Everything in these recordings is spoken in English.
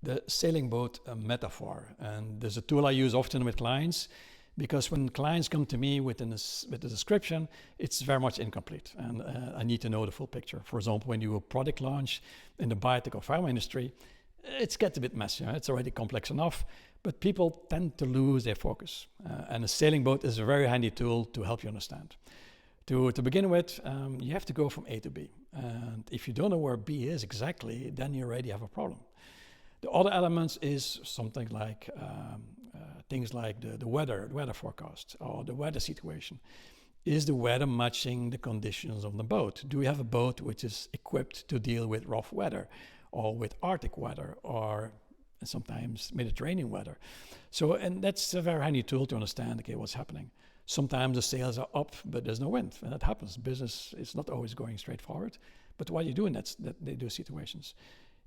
the sailing boat metaphor. And there's a tool I use often with clients, because when clients come to me with the description, it's very much incomplete, and I need to know the full picture. For example, when you do a product launch in the biotech or pharma industry, it gets a bit messy. It's already complex enough, but people tend to lose their focus. And a sailing boat is a very handy tool to help you understand. To begin with, you have to go from A to B. And if you don't know where B is exactly, then you already have a problem. The other elements is something like things like the weather forecast or the weather situation. Is the weather matching the conditions on the boat? Do we have a boat which is equipped to deal with rough weather or with Arctic weather or sometimes Mediterranean weather? So, and that's a very handy tool to understand, okay, what's happening. Sometimes the sails are up, but there's no wind, and that happens. Business is not always going straight forward, but what you do in that they do situations.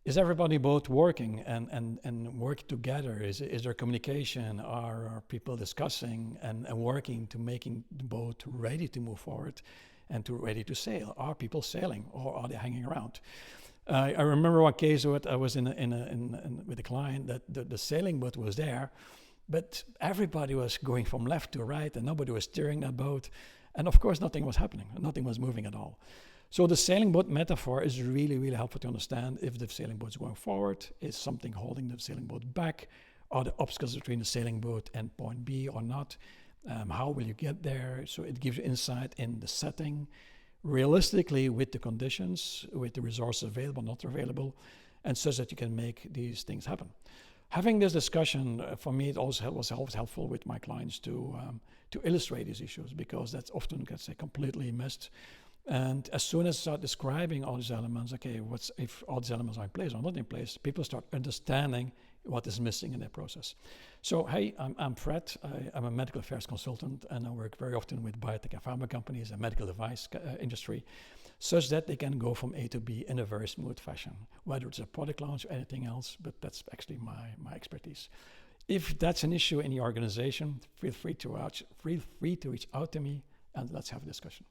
Is everybody both working and work together? Is there communication? Are people discussing and working to making the boat ready to move forward and ready to sail? Are people sailing or are they hanging around? I remember one case where I was with a client that the sailing boat was there, but everybody was going from left to right and nobody was steering that boat. And of course, nothing was happening. Nothing was moving at all. So the sailing boat metaphor is really, really helpful to understand if the sailing boat is going forward, is something holding the sailing boat back, are the obstacles between the sailing boat and point B or not, how will you get there? So it gives you insight in the setting, realistically with the conditions, with the resources available, not available, and such that you can make these things happen. Having this discussion, for me, it also was helpful with my clients to illustrate these issues, because that's often gets completely missed. And as soon as I start describing all these elements, okay, what's if all these elements are in place or not in place, people start understanding what is missing in their process. So, hey, I'm Fred. I'm a medical affairs consultant, and I work very often with biotech and pharma companies and medical device industry, such that they can go from A to B in a very smooth fashion, whether it's a product launch or anything else, but that's actually my expertise. If that's an issue in your organization, feel free to reach out to me, and let's have a discussion.